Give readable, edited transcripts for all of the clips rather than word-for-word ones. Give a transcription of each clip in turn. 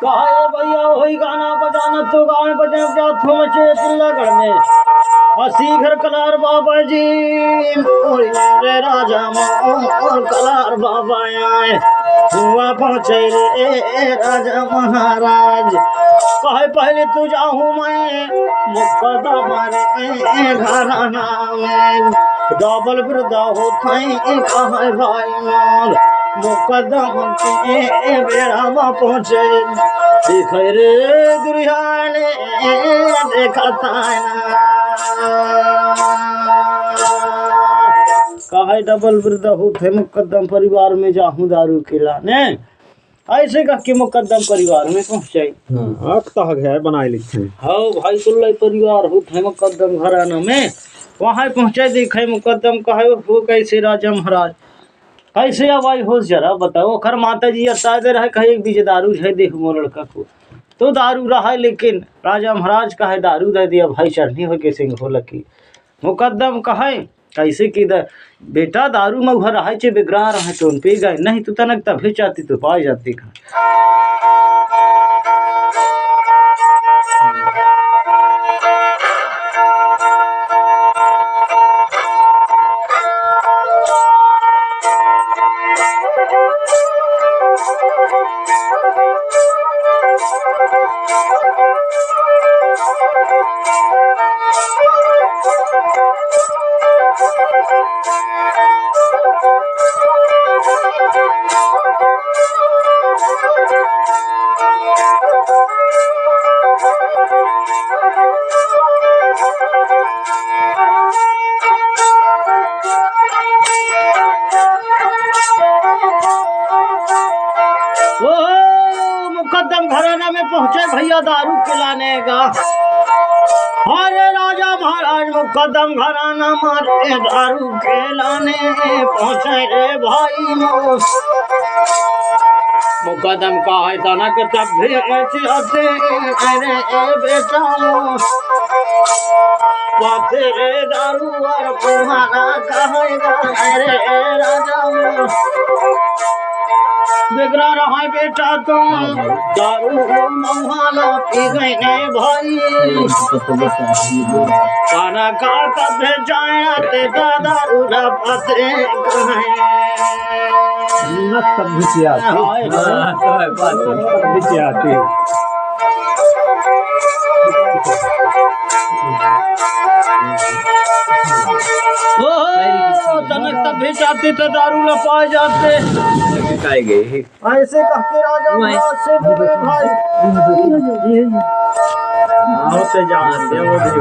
कहा भैया वही गाना बजाना तो गाँव बजे जाथो मचे चिल्लागढ़ में हसी घर कलार बाबा जी रे राजा और कलार बाबा आए हुआ पहुँचे रे राजा महाराज कहे पहले तू जाऊँ मैं मुकदमा रे घराना में डबल वृद्धा होता कहे भाई माल मुकदमा के बेड़ा में पहुँचे देख रे दुनिया ने देखा था कहे डबल वृद्ध होते मुकदम परिवार में जाहूँ दारू खिलाने ऐसे कह के मुकदम परिवार में पहुँचे है बनाए लिखे हाँ भाई तुल्ला परिवार होते मुकदम घराना में वहाँ पहुँचे देखे मुकदम कहे हो कैसे राजा महाराज कैसे भाई हो जरा बताओ खर माता जी शायद रहे कहे एक दीजिए दारू है देख मोर लड़का को तो दारू रहा लेकिन राजा महाराज कहे दारू दे दिया भाई चढ़नी हो के सिंह हो लकी मुकदम कहे कैसे कि बेटा दारू में घर रहा चे बिगड़ा रहे तो पी गए नहीं तो तनक तभी चाहती तो पा जाती खा मुकदम घराना में पहुंचे भैया दारू पिलाने का अरे राजा महाराज मुकदम घराना मारे दारू पिलाने पहुंचे रे भाई मुकदम का है तनक तब भी चाहते अरे बेटा पाते रे दारू और तुम्हारा कहेगा अरे राजा बिगड़ा रहा बेटा तुम दारू महुआना पी गए भाई खाना का तब जाया ते दारू ना पाते तनक तब भी जाते तो दारू न पा जाते ऐसे कहते राजा से बोले भाई होते जाते वो भी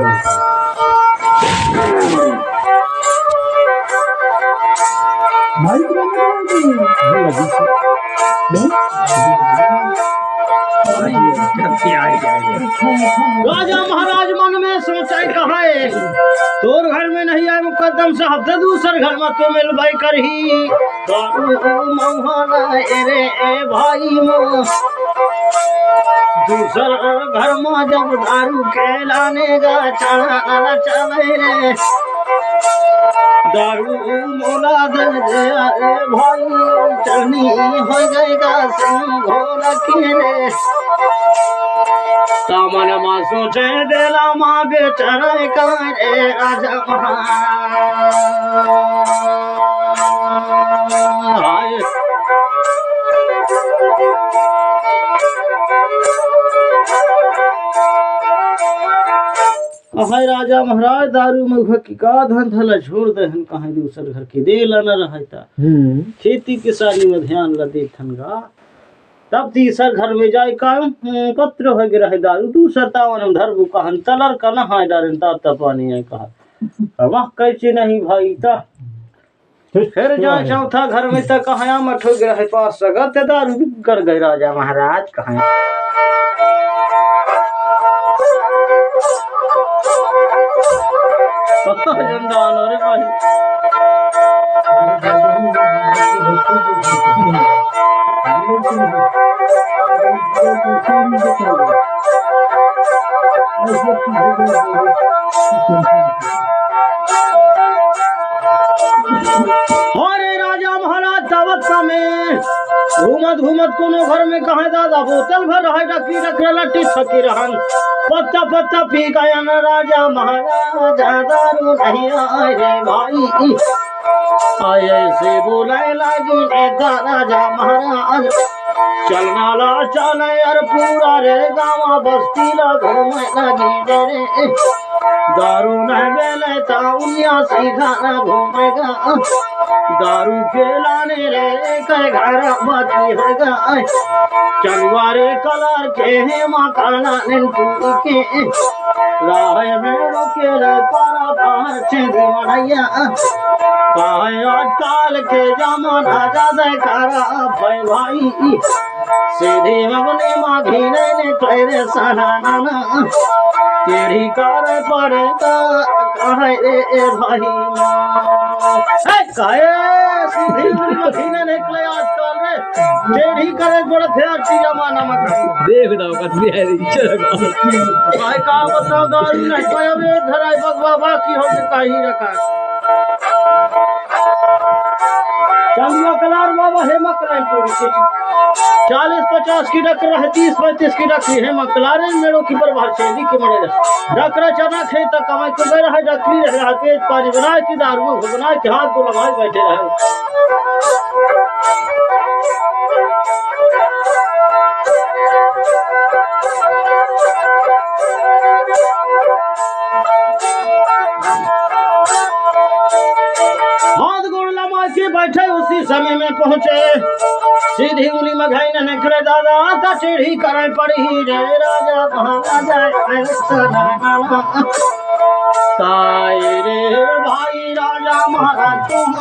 राजा महाराज मन में सोचा कहे तोर घर में नहीं आए मुकदम साहब तो दूसर घर में तो मिल भाई करही रे भाई दूसर घर में जब दारू के लाने का चले रे दारू मोला दे भाई चलनी हो जाएगा सिंह घोड़ा रे सामन माँ सोचे देला माँ बेचारा करे राजा हाय राजा महाराज दारू में की का धन थला छोड़ दे कहीं दूसर घर की दे ला न रहता खेती किसानी में ध्यान ल दे थनगा तब तीसर घर में जाए काम पत्र हो गया है दारू दूसर तावन धर्म कहन तलर का न हाय डारन ता पानी है कहा वाह कैसे नहीं भाई ता फिर जाए चौथा घर में तक कहा मठ हो गया है पास सगत दारू कर गए राजा महाराज कहा जंदान अरे भाई अरे राजा महाराज दावत का में घूमत घूमत कोनो घर में कहा दादा बोतल भर रहा डकरी रखले लट्टी थकी रहन पत्ता पत्ता पी गया न राजा महाराज दारू नहीं आए रे भाई आए से बोले लगी राजा महाराज चलना ला चले यार पूरा रे गाँव बस्ती ला घूमे लगी रे दारू न बेले ताउनिया सीखा घूमेगा दारू खेलाने रे के घर बाकी होगा चलवारे कलर के है मकाना निंटू के राह में रोके रे पारा बाहर से दीवानिया काहे आजकल के जमाना ज्यादा खराब है भाई सीधे मगने माघी ने करे सहाना तेरी कार पड़ेगा कहे ए भाई काहे सीधे माघी ने निकले आजकल रे तेरी करे पड़े थे अच्छी जमाना में देख दो कतली है चल भाई का बताओ गाड़ी नहीं पाया वे घर आई बाबा की हो के काही रखा चंदिया कलार बाबा है मकलाई पूरी 40-50 की डकर है 30-35 की डकरी है मकलारे मेड़ों की प्रभार चेंदी के मरे डकरा चना खे तक कमाई को गए रहे डकरी रहे पेट पानी बनाए की दारू बनाए के हाथ को लगाए बैठे रहे हाथ गोड़ लगा के बैठे उसी समय में पहुंचे सीधी उंगली में घाई न निकले दादा आता सीढ़ी करे पड़ी रे राजा ताए रे भाई राजा महाराज तुम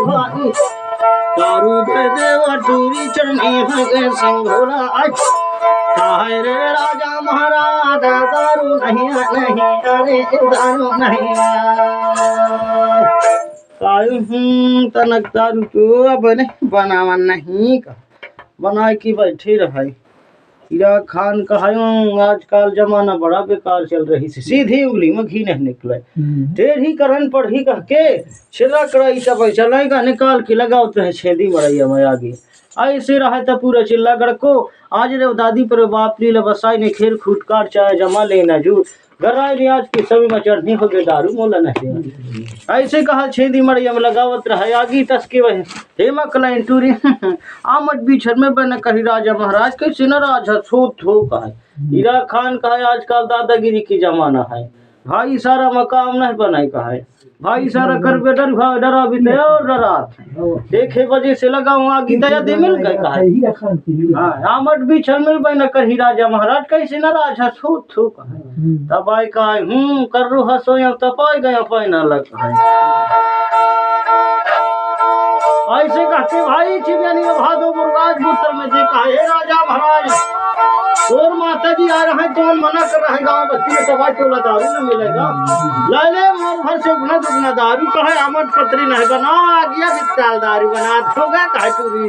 भाई दारू दे देवा टूरी चढ़नी है के संघोरा ताए रे राजा महाराज दारू नहीं अरे दारू नहीं तनक दारू को बने बनावा नहीं का बनाए की बैठी रहा हीरा खान कहायूं आजकल जमाना बड़ा बेकार चल रही से सीधी उंगली में घी नहीं निकले टेढ़ी करन पढ़ी कह के छिला कड़ाई सब चलेगा निकाल के लगाते हैं छेदी मरैया में आगे ऐसे रहे तो पूरा चिल्ला गड़को आज रे दादी पर बाप ली बसाई ने खेल खूट काट चाहे जमा लेना जूट गराई आज की सभी में चढ़नी हो गई दारू मोला नहीं ऐसे कहा छेदी मरिया में लगावत रहा आगी तस के वह हेमा कलाइन टूरी आमद बीछर में बन कही राजा महाराज कैसे न राजा सोत हो कहा हीरा खान कहा आजकल दादागिरी की जमाना है भाई सारा मकाम नहीं बनाए कहा है भाई सारा कर पे डरा भी थे और डरा देखे वजह से लगाऊ आगी दया दे मिल गए कहा आमद बीछर में बन कही राजा महाराज कैसे न राजा सोत हो कहा तब आई का कर रू हसो या तपाई गया पैना लग ऐसे कहते भाई चिड़ियानी में भादो मुर्गाज बुतर में जे कहा हे राजा महाराज और माता जी आ रहे हैं तो मना कर रहे हैं गाँव बस्ती में तबाह टोला दारू न मिलेगा लाले मोर भर से गुना दुगना दारू कहे आमद पत्री नहीं बना आ गया बित्ताल दारू बना होगा कहे टूरी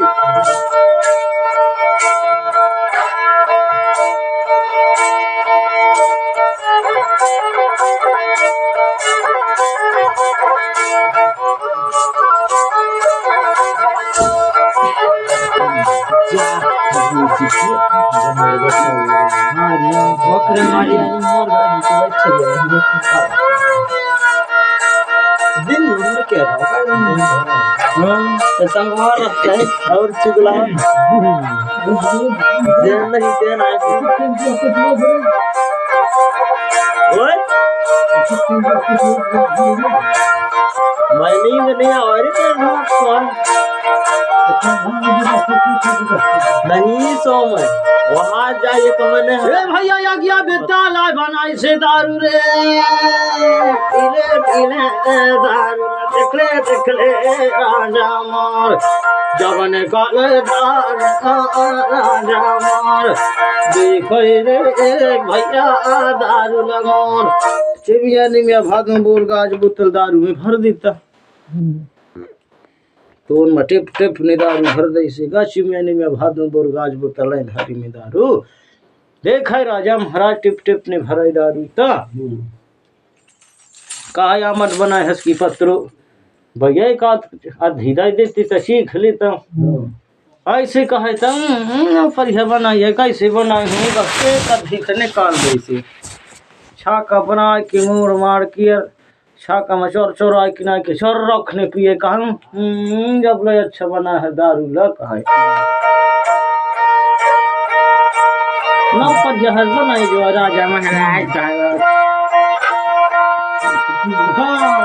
दिन भर के संगवार रखते हैं और चुगला देन नहीं देना मैं नींद नहीं आ रही नहीं सो मैं वहाँ जाइए तो मैंने भैया आ गया बेताला बनाई से दारू रे पीले पीले दारू देखले राजा मार जवन काले राजा मार देखो रे भैया दारू लगोर चिड़िया निमिया भाग में बोल गाज बोतल दारू में भर देता तो उन टिप टिप ने दारू भर दे से गाची में निमिया भाग में बोल गाज बोतल धारी में दारू देख है राजा महाराज टिप टिप ने भराई दारू ता कहा आमद बनाए हंस की पत्रो भैया का अधीरा देती तो सीख लेता ऐसे कहे तम परिया बनाइए कैसे बनाए हूँ बच्चे कभी निकाल दे से छाका बना के मोड़ मार के छाका में चोर चोरा के ना के चोर रखने पिए कहूँ जब ले अच्छा बना है दारू ल कहे नौ पर जहाज बनाई जो राजा महाराज कहे हाँ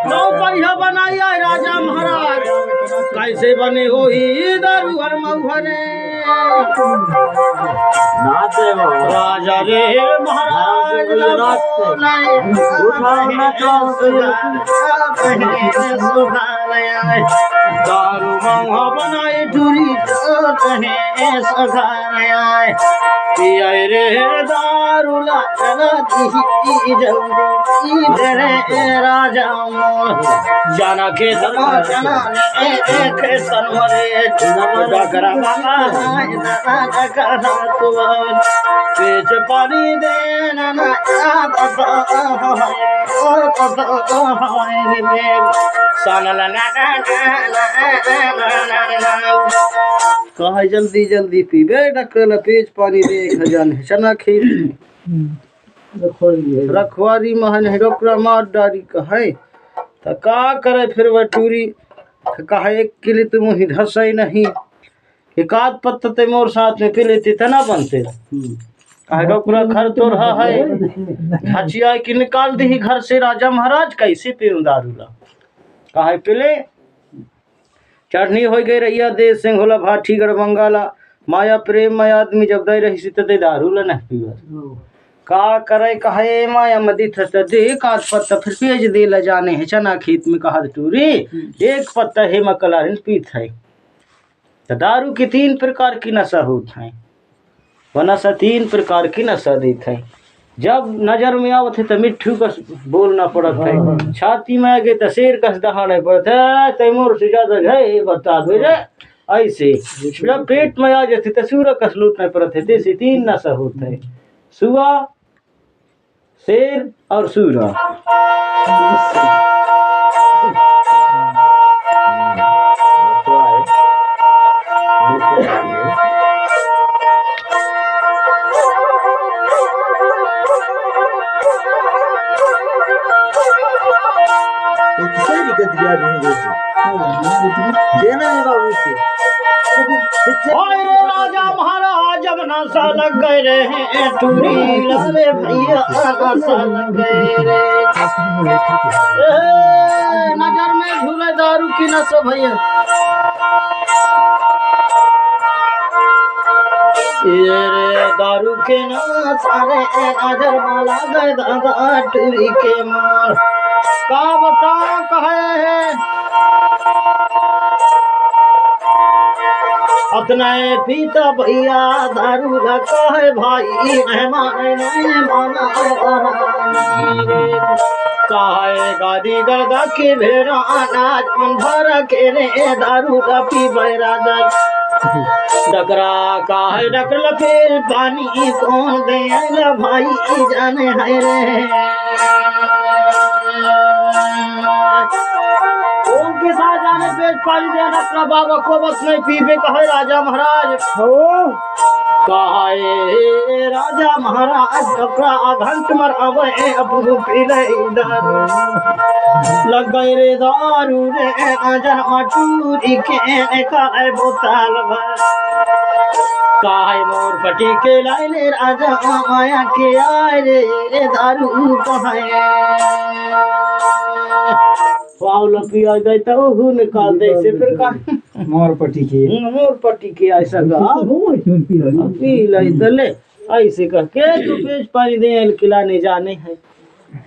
नौ परिया बनाया राजा महाराज कैसे बने हो ही दारू हर मऊहरे राजा रे महाराज दारू मऊहा बनाए टूरी सखाए पिया रे दारू ला जल्दी राजा जाना के जाना के सनमरे डगरा पेच पानी देना ना कहा जल्दी जल्दी पीबे डकल पेच पानी दे खजान चना खेत रखवारी महन है डोकरा मार डारी कहे तो का करे फिर बटूरी कहा एक किले तुम ही धसई नहीं एक आध पत्ता ते मोर साथ में पी लेते तना बनते कहा डोकरा घर तो रहा है हचिया की निकाल दी घर से राजा महाराज कैसे पीऊं दारू ला कहा पिले चढ़नी हो गई रैया दे सिंह भाठी गढ़ बंगाला माया प्रेम माया आदमी जब दे रही सी ते दारू ला नहीं पीवा का करे कहे माया मदी दे काट पत्ता फिर पेज दे ल जाने है चना खेत में कहा टूरी एक पत्ता है मकलारिन पीत है तो दारू की 3 प्रकार की नशा होत है वह नशा 3 प्रकार की नशा देत है जब नजर में आवत है तो मिट्ठू कस बोलना पड़त है छाती में आ गए तो शेर कस दहाड़े पड़त है तैमूर से ज्यादा है बता दो रे ऐसे जब पेट में आ जाते तो सूरा कस लूटना पड़त है जैसे 3 नशा होता है सुआ शेर और सूरा राजा महाराज जब नशा लग गए रे टूरी लाले भैया नशा लग गए रे नजर में झूले दारू की नशा भैया ये रे दारू के नशा रे नजर में लग गए दादा टूरी के मार का बता कहे है अपना पीता भैया दारू रखा है भाई मेहमान नहीं माना काहे गादी गर्दा के भेड़ा अनाज भर के रे दारू का पी राजा डकरा काहे डकल फिर पानी कौन देगा भाई जाने है रे उनके साथ जाने पेट पानी देना अपना बाबा को बस नहीं पीबे कहे राजा महाराज हो कहे राजा महाराज अपना घंट मर अवे अपू पी ले लग गए रे दारू रे नजर मटूरी के काहे बोतल भर काहे मोर पटी के लाइले राजा माया के आए रे दारू कहे पावला पिया गए तो निकाल दे से फिर का मोर पट्टी के ऐसा गा पी लाई तले ऐसे कह के तो पेज पानी दे खिलाने जाने हैं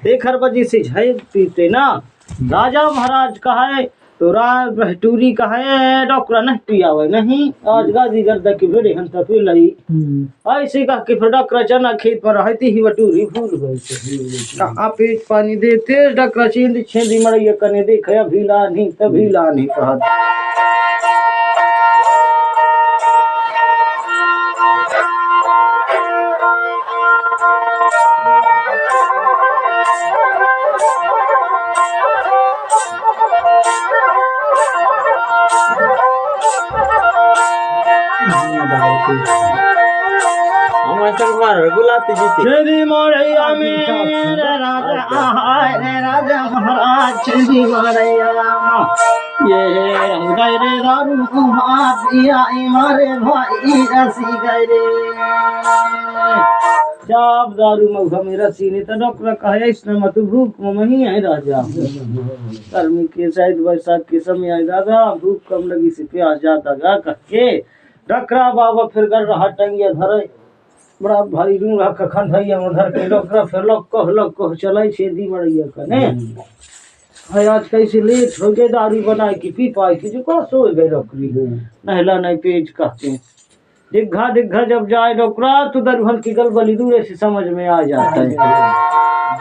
एक हर बजे से झय पीते ना राजा महाराज कहे तो राज बहटूरी कहे डॉक्टर नहीं पियावे नहीं आज गाजी गर्दा की भेड़े हंता पी लई ऐसे कह के फिर डॉक्टर चना खेत पर रहती ही बटूरी भूल गई कहाँ पेट पानी देते डॉक्टर चींद छेदी मड़ैया कने देखे अभी लानी तभी लानी कहत बुलाते जीते छेदी मड़ैया मेरे राजा हाय रे राजा महाराज छेदी मड़ैया ये गए रे दारू पिया मारे भाई रसी गए रे चाप दारू मौका में रसी ने तो डॉक्टर कहे इसने मत भूख में ही है राजा गर्मी के शायद बरसात के समय आए दादा भूख कम लगी से प्यास जाता गा कह के डॉक्टर बाबा फिर कर रहा टंगिया धरे बड़ा भारी रूम रहा कखन भैया उधर के डॉक्टर फिर लोग कह चलाई छेदी मड़ैया कने है आज कैसे लेट हो गए दारू बनाए की पी पाई की जो का सो गए डॉक्टरी नहला नहीं पेज कहते दिग्घा दिग्घा जब जाए डॉक्टर तो दरभन की गलबली दूर से समझ में आ जाता है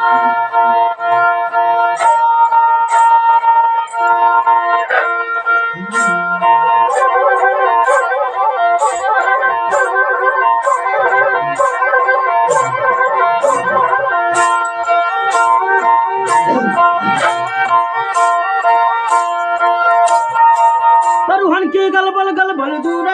दरभन की गलबल दूर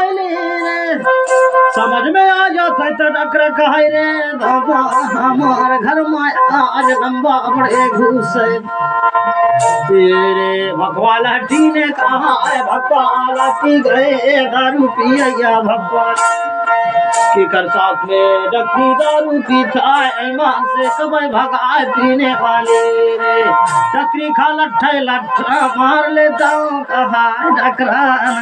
समझ में आ जाता है तो डॉक्टर कहे रे दादा हमारे घर में आज लंबा बड़े घूस तेरे भगवाला टी ने कहा है भगवाला पी गए दारू पिया भगवान के कर साथ में डकरी दारू पीता ईमान से कमाई भगाए पीने वाले रे डकरी खा लट्ठा मार लेता हूँ कहा डकराना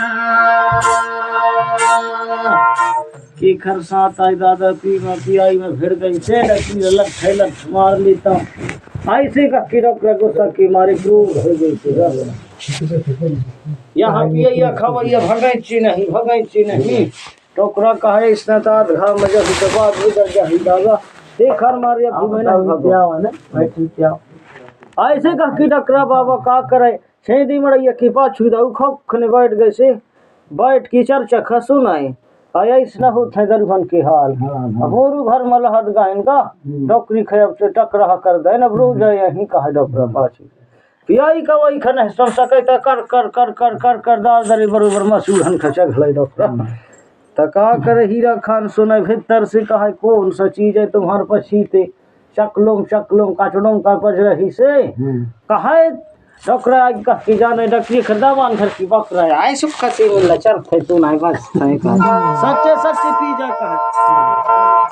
की खर साथ आई दादा पी में पियाई में भिड़ गई से डकरी लट्ठ मार लेता हूँ ऐसे का किरक गुस्सा के मारे क्रूर हो गई थी यहाँ पिया खवैया भगैची नहीं टोकरा कहे इसने तात घर में जब के बाद उधर जाही दादा देख हर मारे घूमे ना भगवा ने बैठी क्या ऐसे का की डकरा बाबा का करे छेदी मड़ैया की पाछू दाऊ खने बैठ गए से बैठ की चर्चा खसु नहीं आया इसना होता है दरभन के हाल मोरू घर में लहद गायन का डॉक्टरी खयब से टकरा कर दे न रोज यही कहा डॉक्टर पाछी पियाई का वही खने सब सके त कर दार दरे बरोबर मसूर हन खचा घले डॉक्टर तका कर हीरा खान सुने भीतर से कहा कौन सा चीज है तुम्हारे पछीते चकलों काटड़ों का पज रही से कहा डॉक्टर कह के जाने डॉक्टरी खदावान घर की बकरा है आई सुख खाते मिल चल थे तू नहीं बस है का सच्चे पी जा कहा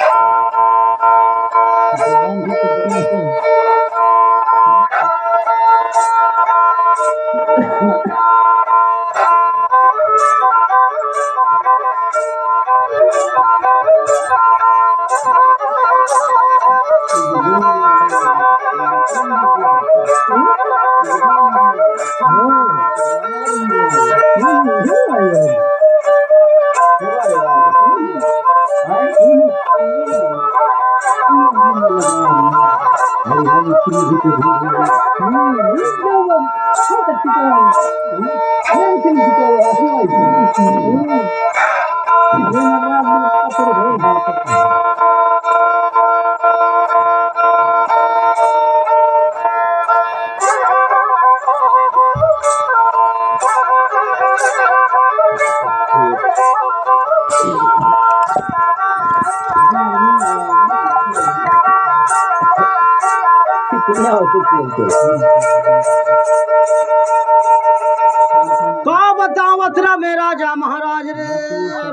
का बतावत रा में राजा महाराज रे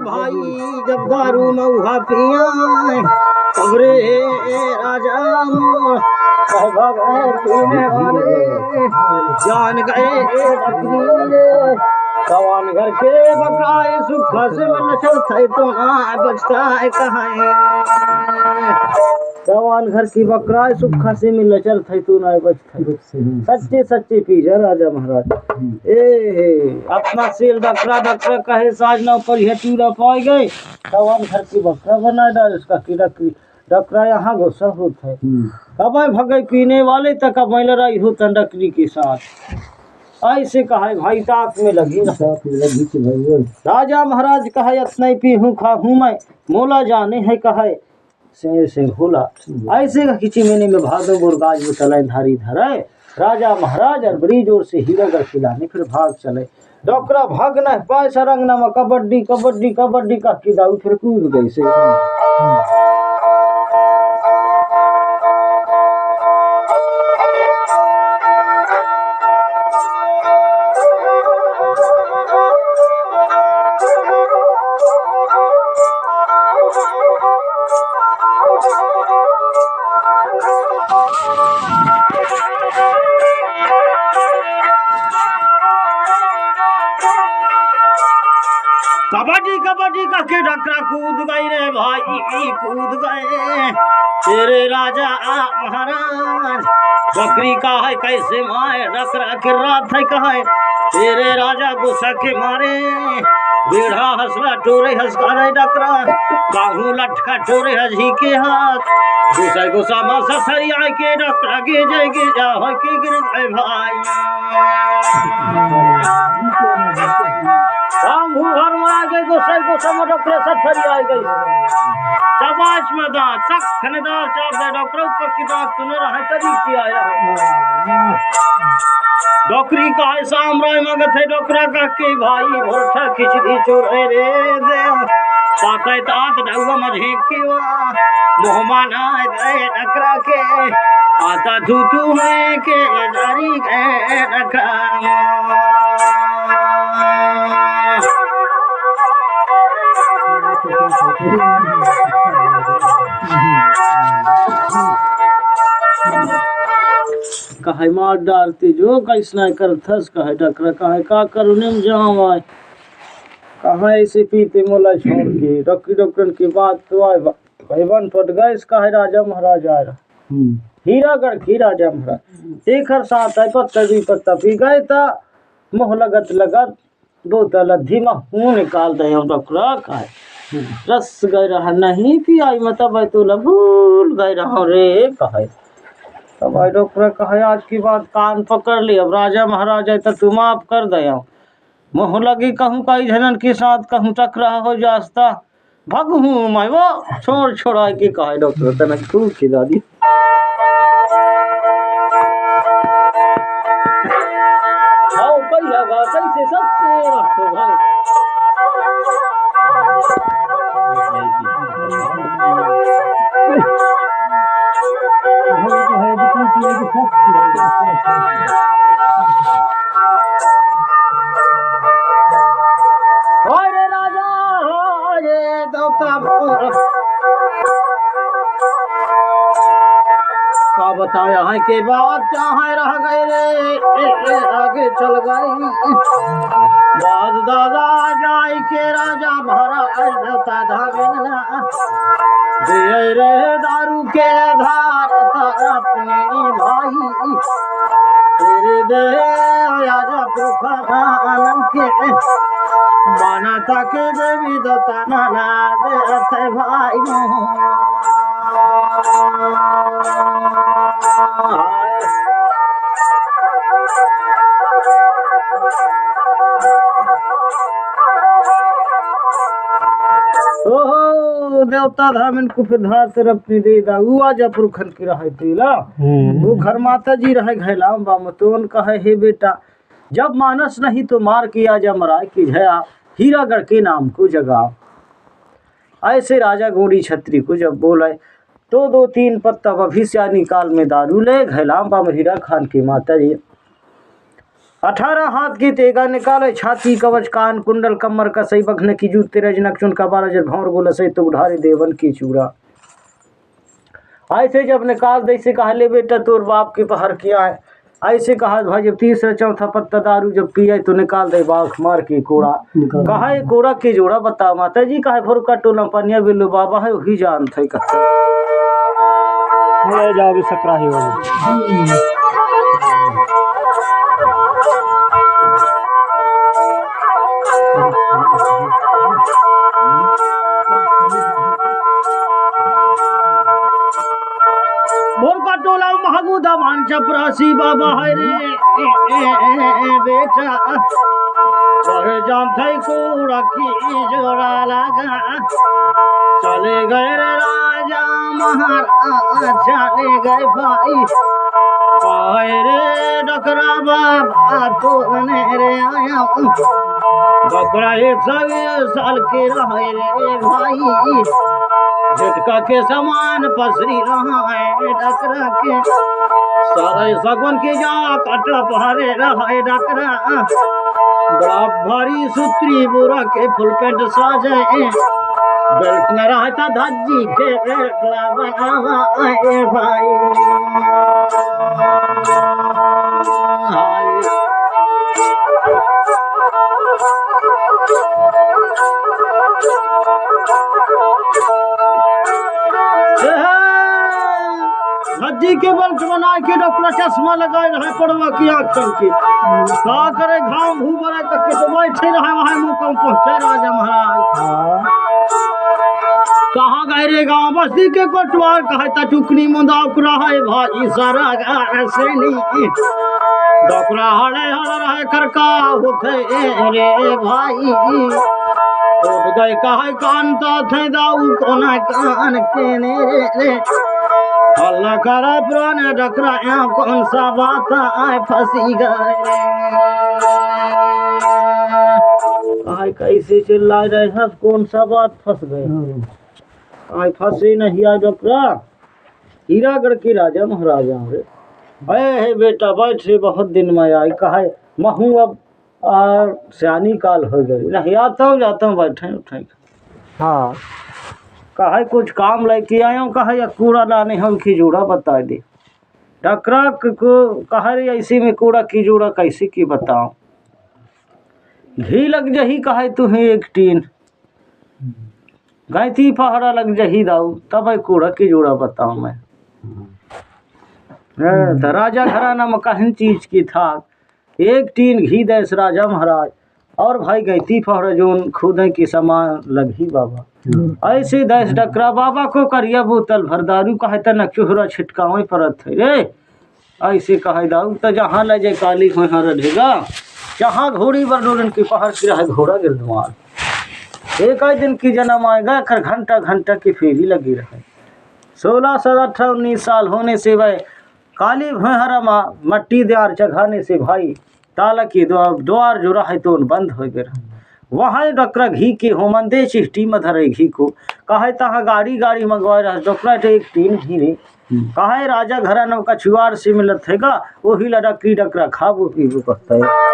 भाई जब दारू मऊहा पिया अबरे राजा पीने वाले जान गए कवान घर के बकाए सुख से मन चलते तो ना बचता है कहाँ जवान घर की बकरा सुखा से मिल चल थे तू ना बच थे सच्चे सच्चे पी जा राजा महाराज ए अपना सेल बकरा बकरा कहे साज ना पर ये चूरा पाए गए जवान घर की बकरा बना डाल उसका कीड़ा की डकरा यहाँ गुस्सा होता है कब भगे पीने वाले तक अब लड़ाई हो तंडकरी के साथ ऐसे कहा भाई ताक में लगी ना राजा महाराज कहा इतना पी हूँ खा हूँ मैं मोला जाने है कहे से होला ऐसे का खिंची मैंने में भादो गुरगाज में चलाए धारी धरे राजा महाराज और बड़ी जोर से हीरागढ़ खिलाने फिर भाग चले डोकरा भागना है पाए सरंग नामा कबड्डी कबड्डी कबड्डी का किदाऊ फिर कूद गई से कबड्डी कबड्डी का के डकरा कूद गई रे भाई कूद गए तेरे राजा महाराज बकरी का है कैसे माए डकरा के रात है कहे तेरे राजा गुस्सा के मारे बेड़ा हंसला टोरे हंसका रे डकरा बाहू लटका टोरे हजी के हाथ गुस्सा गुस्सा मासा सरी आए के डकरा गे जा हो के गिर गए भाई रामू घर में आ गए गोसाई में डॉक्टर सफरी आ गई चबाच में दांत सख खनेदार चाप दे डॉक्टर ऊपर की दांत तूने रहा तरी की आया डॉक्टरी का है सामराय मगत है डॉक्टरा का के भाई भोरठा खिचड़ी चोरे रे दे पाते तात डगवा मझे के वा मोहमान आए दे डकरा के आता तू है के जारी के डकरा कहे मार डालते जो कैसना कर थस कहे डकरा कहे का करुने में जाम आए कहा ऐसे पीते मोला छोड़ के डॉक्टर डॉक्टर की बात तो आए भाई बन पट गए कहे राजा महाराज आ रहा हीरागढ़ की राजा महाराज एक हर साथ है पत्ता भी पत्ता पी गए था मोह लगत दो तलद्धी में मुँह निकाल दे हम डॉक्टर कहे रस गए रहा नहीं पी आई मतलब तो भूल गए रहा रे कहे तब भाई डॉक्टर कहे आज की बात कान पकड़ ली अब राजा महाराज है तो तुम माफ कर दे मोह लगी कहूँ कई जनन के साथ कहूँ टकरा हो जास्ता भग हूँ मैं वो छोड़ा के कहे डॉक्टर तना खूब खिला दी कैसे सच्चे रखो भाई राजा ये का बताया है के बाद चाहे रह गए रे आगे चल गए बाद दादा जाय के राजा महाराज धागना दे रे दारू के धार अपने भाई तेरे दे आजा पुखान के माना तक देवी दता नाना दे भाई ओहो देवता धाम इनको फिर धार से अपनी दे दा वो आजा पुरखन की रहे तेला वो घर माता जी रहे घैलाम बाम तो उनका है हे बेटा जब मानस नहीं तो मार के आजा मराय की झया हीरागढ़ के नाम को जगा ऐसे राजा गोरी छत्री को जब बोले तो 2-3 पत्ता भविष्य निकाल में दारू ले घैलाम बाम हीरा खान की माता जी 18 हाथ की तेगा निकाले छाती कवच कान कुंडल कमर का सही बखने की जूत तेरे जनक चुन का 12 जब भौर गोला सही तो उठारे देवन की चूड़ा ऐसे जब निकाल दे से कहा ले बेटा तोर बाप के पहर किया है ऐसे कहा भाई जब 3-4 पत्ता दारू जब पिया तो निकाल दे बाख मार के कोड़ा कहा कोड़ा के जोड़ा बता माता जी कहा फुरका टोला पनिया बिल्लू बाबा है वही जान थे कहा ले जाओ भी सकराही होगी। बोल का टोला महमूदा मान चपरासी बाबा है रे बेटा और जानते को रखी जोड़ा लगा चले गए रे राजा महाराज चले गए भाई पाए रे डकरा बाबा तोड़ने रे आया डकरा 120 साल के रहे रे भाई झटका के समान पसरी रहा है डकरा के सारे सगुन के जा कटा पहाड़े रहा है डकरा बड़ा भारी सूत्री बोरा के फुल पेंट साजे बेल्ट न रहता धज्जी के बेटला बनावा ए भाई धज्जी के बेल्ट बना के डॉक्टर चश्मा लगाए रहे पड़वा की आँख के का करे घाम भू बड़ा के तो बैठे रहे वहां मुकाम पहुंचे राजा महाराज कहाँ गए रे गाँव बस्ती के कोटवार कहता टुकनी मुंदा उकरा है भाई सारा ऐसे नहीं डोकरा हड़े हड़ रहे करका होते रे भाई उठ गए कहे कान तो थे दाऊ कोना कान के रे अल्लाह करा पुराने डकरा यहाँ कौन सा बात आए फंसी गए आए कैसे चिल्ला रहे सब कौन सा बात फंस गए आए फंसे नहीं आए डकरा हीरागढ़ के राजा महाराजा रे अरे बेटा बैठ रे बहुत दिन में आई कहा महू अब सियानी काल हो गई नहीं आता हूँ जाता हूँ बैठे उठे हाँ कहा कुछ काम लेके आया हूँ कहा या कूड़ा लाने हम खिजूड़ा बता दे डकरा को कहा रे ऐसे में कूड़ा खिजूड़ा कैसे की बताओ घी लग जही कहा तुम्हें एक टीन गायती पहाड़ा लग जही दाऊ तब कूड़ा खिजूड़ा बताओ मैं तो राजा घराना में कहन चीज की था एक टीन घी देश राजा महाराज और भाई गैती पहाड़ जो खुद की सामान लगी बाबा ऐसे देश डकरा बाबा को करिया बोतल भर दारू कहे त न चूहरा छिटकावे परत है रे ऐसे कहे दाऊ तो जहाँ ले जाए काली हो रहेगा जहाँ घोड़ी बरडोलन की पहाड़ की रहे घोड़ा गिरदुआर एक ही दिन की जन्म आएगा कर घंटा घंटा की फेरी लगी रहे 16 17 18 19 साल होने से वह काली भैहरा मट्टी द्वार चढ़ाने से भाई ताला की द्वार जो रहा तो बंद हो गया वहाँ डकरा घी के होमन दे चिट्ठी में धरे घी को कहे तहाँ गाड़ी गाड़ी मंगवाए रहा डकरा एक टीन घी रे कहे राजा घरा नव कछुआर से मिलत हैगा वही लड़की डकरा खाबो पीबो कहता है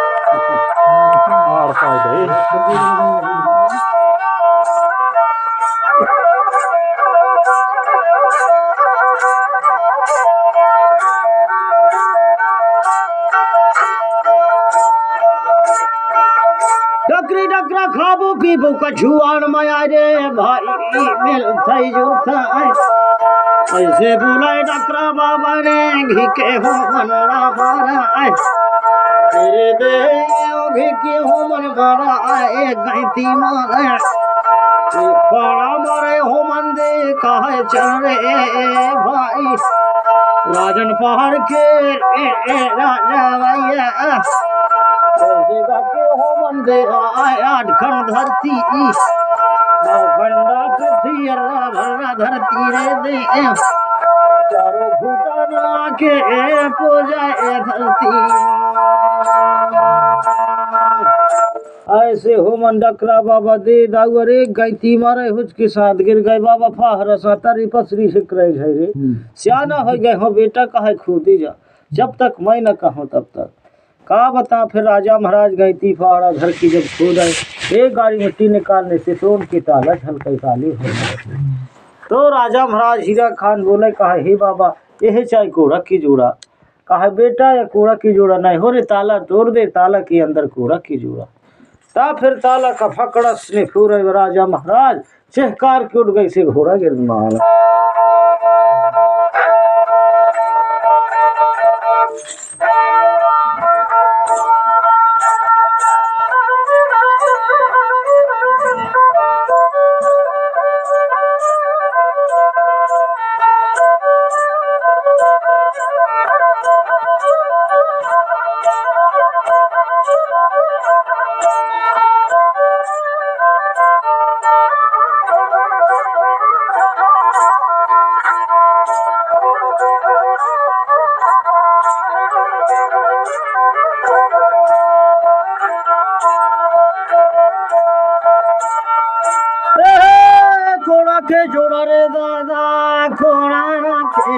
डकरी डकरा खाबो पीबो कछुआर माया रे भाई मिल थई जो थाई ऐसे बुलाए डकरा बाबा रे घी के हो मनरा मारा तेरे दे घी के हो मन मारा ए गैती मारे पाड़ा मारे हो मन दे कहे चल रे भाई राजन पहाड़ के राजा भैया ऐसे गाके हो मंदे आए 8 खंड धरती 9 खंडा पृथ्वी भरा धरती रे दे चारों घुटना के पूजा धरती ऐसे हो मन डकरा बाबा दे दाऊ रे गैती मारे हुच के साथ गिर गए बाबा फाहर सातारी पसरी से करे रे सियाना हो गए हो बेटा कहे खुदी जा जब तक मैं न कहूँ तब तक का बता फिर राजा महाराज गैती फाड़ा घर की जब खोद आए एक गाड़ी मिट्टी निकालने से सोन की ताला झलकई काली हो गई तो राजा महाराज हीरा खान बोले कहा हे बाबा यह चाहे कूड़ा की जोड़ा कहा बेटा या कूड़ा की जोड़ा नहीं हो रे ताला तोड़ दे ताला के अंदर कूड़ा की जोड़ा ता फिर ताला का फकड़स ने फूरे राजा महाराज चहकार के उठ गई से घोड़ा गिर मार घोड़ा के जोड़ा रे दादा, घोड़ा के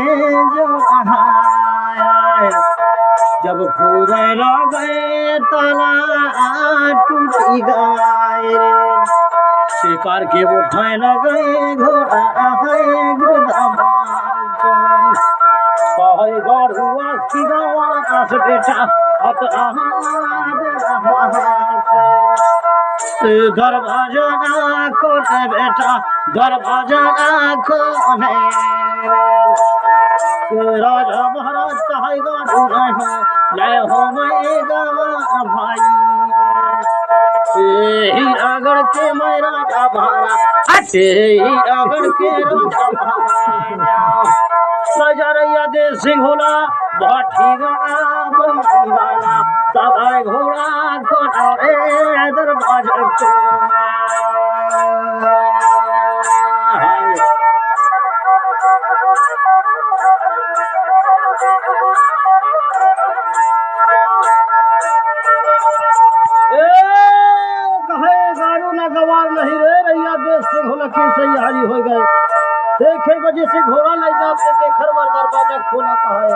जोड़ा। जब घूरे लगे तला टूटी गाय रे, शिकार के उठाए लगे घोड़ा है गाड़ुआ की गवा बेटा दरवाजा खोले बेटा, दरवाजा खोले। राजा महाराज कहे गाड़ू रहे ले हो मैं गवा भाई, हीरागढ़ के मैं राजा भारा, हीरागढ़ के राजा भारा। सजरैया दे सिंघोला भाठी गाना सवाई घोड़ा घोड़ा रे दरवाजा को। कहे गारू न गवार नहीं रे, रैया देश सिंघोला की सैयारी हो गए। देखे वजह से घोड़ा ले जाते देखर वर दरवाजा खोला कहे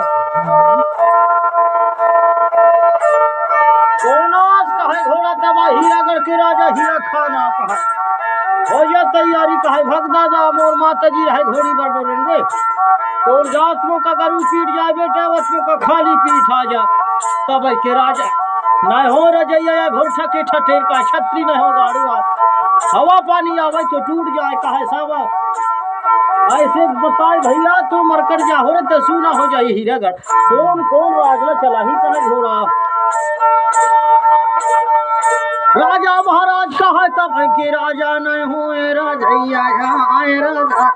कोनास कहे घोड़ा तबा हीरागढ़ के राजा हीरा खाना कहे हो जा तैयारी कहे भगदादा मोर माता जी रहे घोड़ी पर डोलन रे। तो जातमों का गरु पीट जाए बेटा, वसमों का खाली पीठ आ जा तब के राजा न हो रजैया घोड़ा के ठठेर का छतरी न हो गाड़ुआ, हवा पानी आवे तो टूट जाए कहे सावा। ऐसे बताए भैया तो मरकर जा हो रे तो सुना हो जाए हीरागढ़ कौन कौन राजला चला ही कहे घोड़ा। राजा महाराज कहे तब के राजा न होए राजैया आए, राजा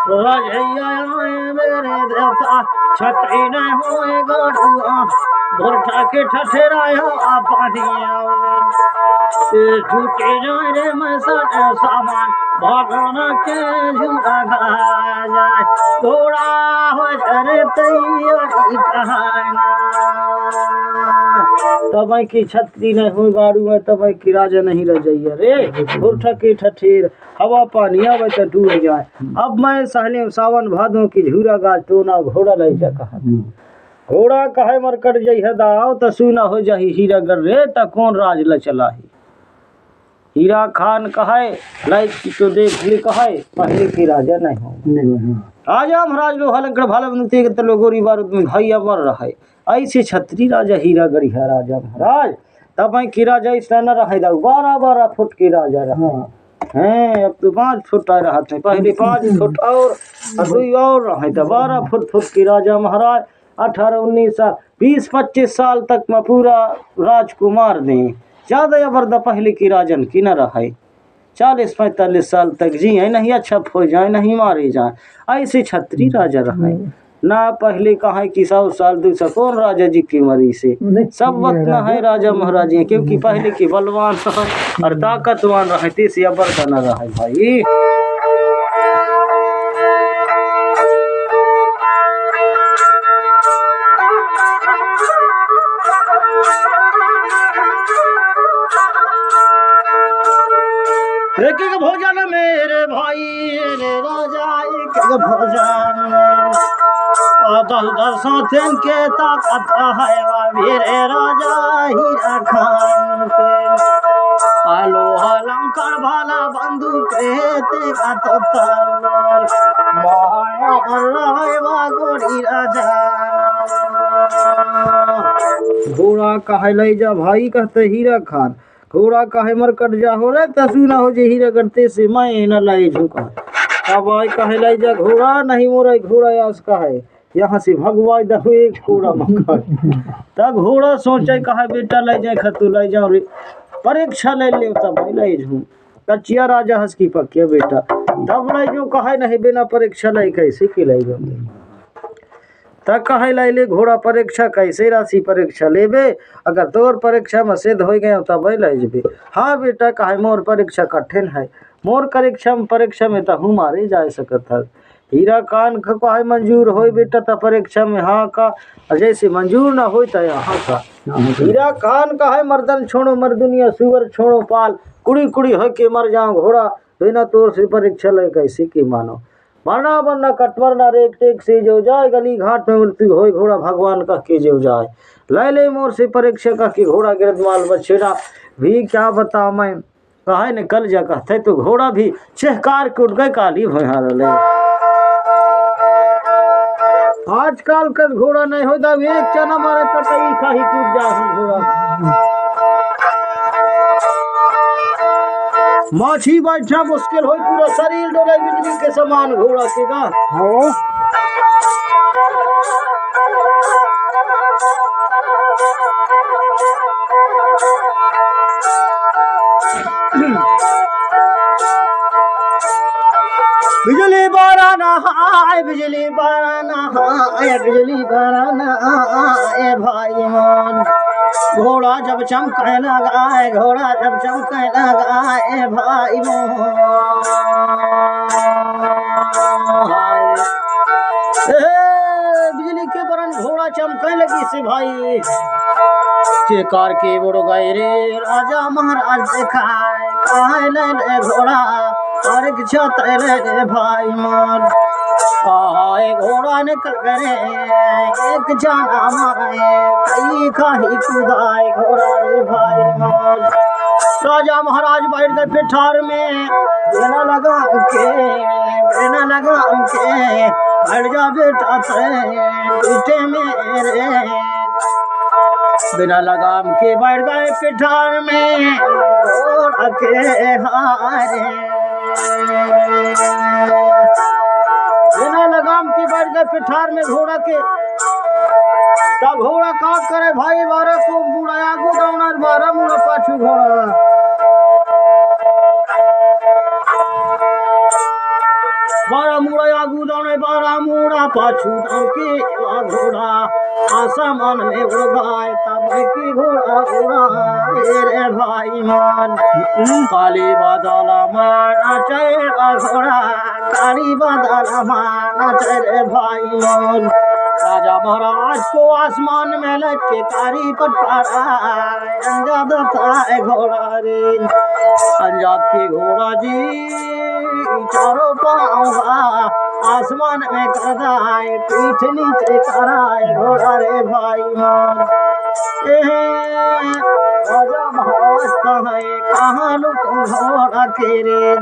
राजैया आए मेरे देवता छतरी न होए गाड़ुआ, भोरठा के ठठेराया पानी झूठे जाए रे मैं सामान भगवान के झूठा खा जाए, घोड़ा हो जाए तैयारी कहना। तब की छतरी नहीं हो गाड़ू है, तब की राजा नहीं रह जाइए रे। भोरठा के ठठेर हवा पानी आवे तो डूब जाए। अब मैं सहले सावन भादों की झूरा गाछ तो ना घोड़ा ले जा कहा, घोड़ा कहे मरकट जइह दाव तो सुना हो जाही हीरागढ़ रे त कौन राज ल चलाही। हीरा खान कहे लाइक तो देख ले कहे पहले के राजा नहीं हो। राजा महाराज लोहालंकड़ भाला बंदूक के तलो गोरी बारूद में भाई अमर रहे, ऐसे छतरी राजा हीरागढ़ है राजा महाराज। तब की राजा इस न रहे 12-12 फुट के राजा रहा हैं, अब तो 5 फुट आ रहा थे, पहले 5 फुट और 2 और रहे तो 12 फुट के राजा महाराज। 18-19 साल 20-25 साल तक में पूरा राजकुमार ने ज्यादा अबरदा पहले की राजन की न रहे। 40-45 साल तक जिए नहीं अच्छा हो जाए नहीं मारे जाए, ऐसे छतरी राजा रहे ना। पहले कहा कि 100 साल 200 कौन राजा जी की मरी से सब वक्त न है राजा महाराज, क्योंकि पहले के बलवान और ताकतवान रहते से अबरदा न रहे भाई। एक एक भोजन मेरे भाई रे राजा, एक एक भोजन दल साथन के ताकत है मेरे राजा हीरा खान के। आलो अलंकार भाला बंदूक ते का तो तलवार माया रहे गोरी राजा। घोड़ा कहे ले जा भाई कहते हीरा खान, घोड़ा कहे मरकट जा हो रे तो सुना हो जे हीरा करते से मैं न लाई झुका। अब कहे लाई जा घोड़ा नहीं मोरे घोड़ा आस कहे यहाँ से भगवाई दहो एक कूड़ा मकान। तब घोड़ा सोचे कहा बेटा ले जाए खतु ले जाओ रे परीक्षा ले ले तब ले जाऊँ कचिया राजा हंस की पकिया बेटा तब ले जाऊँ कहा नहीं बिना परीक्षा ले कैसे कि ले जाऊँ तब कहे ले ले घोड़ा परीक्षा कैसे राशि परीक्षा लेबे अगर तोर परीक्षा में सिद्ध हो गए तब ले जेबे। हाँ बेटा कहे मोर परीक्षा कठिन है मोर परीक्षा में तो हूँ मारे जा सकत है। हीरा कान कहे मंजूर हो बेटा तो परीक्षा में हाँ का जैसे मंजूर ना हो तो यहाँ का। हीरा कान कहे मर्दन छोड़ो मर्दुनिया सुअर छोड़ो पाल कुड़ी कुड़ी हो के मर जाओ घोड़ा बिना तोर से परीक्षा ले कैसे की मानो मरना वरना कटवरना रेक टेक से जो जाए गली घाट में मृत्यु हो घोड़ा भगवान का के जो जाए ले ले मोर से परीक्षा का कि घोड़ा गिरदमाल बछेड़ा भी क्या बताओ मैं कहे ने कल जा कहते तो घोड़ा भी चहकार के उठ गए काली भैहार ले। आजकल का घोड़ा नहीं होता एक चना मारे कटई खाही कूद जा घोड़ा माछी बैठा मुश्किल हो पूरा शरीर डोले बिजली के समान घोड़ा के का हो बिजली बाराना हाय बिजली बाराना हाय बिजली बाराना हाय भाई मान घोड़ा जब चमके लगाए घोड़ा जब चमके लगाए भाई बिजली के बरन घोड़ा चमके लगी से भाई चेकार के बुड़ गए रे राजा महाराज दिखाए कहे ले घोड़ा परीक्षा तेरे भाई मान आए घोड़ा निकल गए एक जाना मारे कई खाही कुदाए घोड़ा रे भाई मान राजा महाराज बैठ गए पिठार में बिना लगाम के बैठ जा बेटा पीछे मेरे बिना लगाम के बैठ गए पिठार में घोड़ा के हारे बिना लगाम के बैठ गए पिठार में घोड़ा के तब घोड़ा का करे भाई बारह को बुढ़ाया गुदाउना बारह मुड़ा पाछू घोड़ा बारह मुड़ा गुदाउना बारह मुड़ा पाछू के घोड़ा आसमान में उड़ गए तब की घोड़ा उड़ा रे भाई मान काली बादल माना चढ़ा घोड़ा काली बादल माना चढ़े भाई मान राजा महाराज को आसमान में लटके कारी पटारा अंजाद था घोड़ा रे अंजाद के घोड़ा जी चारों पाँव आसमान में कराए पीठ नीचे कराए घोड़ा रे भाई मान राजा महाराज कहाँ लुक घोड़ा के रे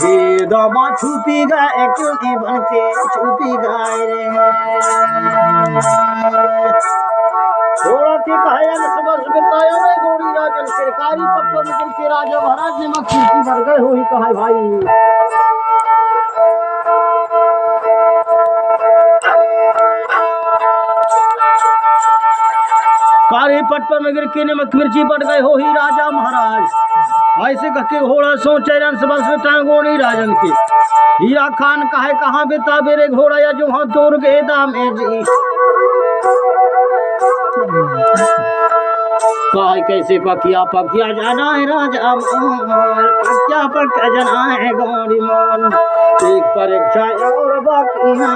बेदमा छुपी गए क्यों नहीं बन के छुपी गए रे घोड़ा के कहायन वर्ष बिताया रे गोरी राजन सरकारी पत्थर निकल के राजा महाराज ने मक्खी भर गए हो ही कहा भाई कारी पट्टन में गिर के नमक मिर्ची पड़ गए हो ही राजा महाराज ऐसे कहके घोड़ा सोचे गोड़ी राजन के हीरा खान कहे कहाँ बेता बेरे घोड़ा या जो हाँ तोड़ गए दामे जी कहे कैसे पकिया पकिया जाना है राजा पकिया पकिया जाना है गौरी मान एक परीक्षा और बाकी है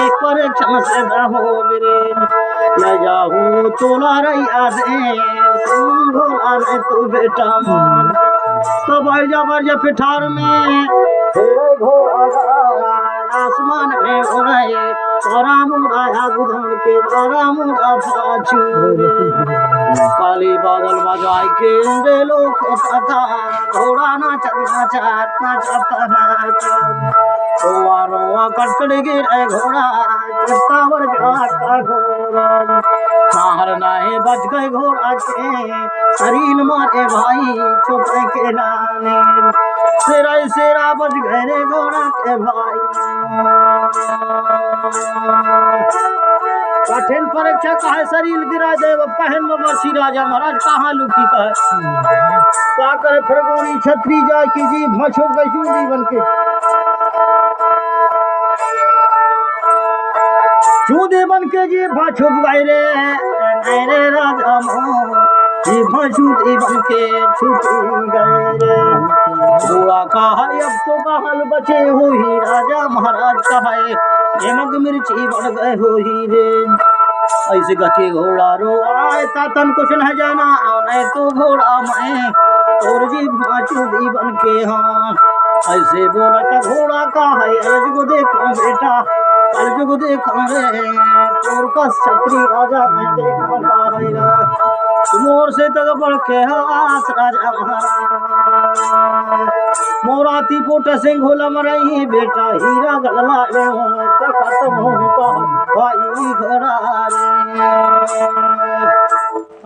एक परीक्षा से हो मेरे ले जाऊँ तोला रही आदे घोड़ा रे तू बेटा मान तो भाई जा पिठार में घोड़ा आसमान में उड़ाए तारा मुड़ाया गुदड़ के तारा मुड़ा पाछू काली बादल बजाए के रे लोग पता घोड़ा नाचता रोआ रोआ कटकड़ गिरे घोड़ा चित्तावर जाता घोड़ा बाहर नाहे बच गए घोड़ा के शरीर मारे भाई छुप के नाने सेरा बच गए रे घोड़ा के भाई कठिन परीक्षा कहे शरीर गिरा देव पहन में बसी राजा महाराज कहाँ लुकी कहे क्या करे फिर गोरी छतरी जाय की जी भसो कैसू जीवन के चूदे बन के जी भाछुप गए रे राजा जी भाछुदी बन के छुप गए रे घोड़ा कहा अब तो कहल बचे हो ही राजा महाराज कहे नमक मिर्ची बढ़ गए हो ही रे ऐसे गके घोड़ा रो आए तातन कुछ न जाना नहीं तो घोड़ा मैं और जी भाछुदी बन के हाँ ऐसे बोला था घोड़ा का है अलग को देखो बेटा अलग को देखो रे तोर का छतरी राजा मैं देखो का मोर से तक बढ़ के हास राजा महाराज मोराती पोट सिंह घोला मरई बेटा हीरा गलला रे खत्म हो का भाई घोड़ा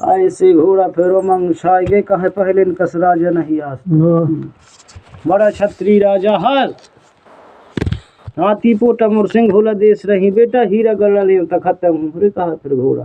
रे ऐसे घोड़ा फेरो मंगशाई के कहे पहले कस राजा नहीं आस बड़ा छत्री राजा हर हाथी पोटा मोर सिंह घोला देश रही बेटा हीरा गलला ले तक खत्म हो रे कहा फिर घोड़ा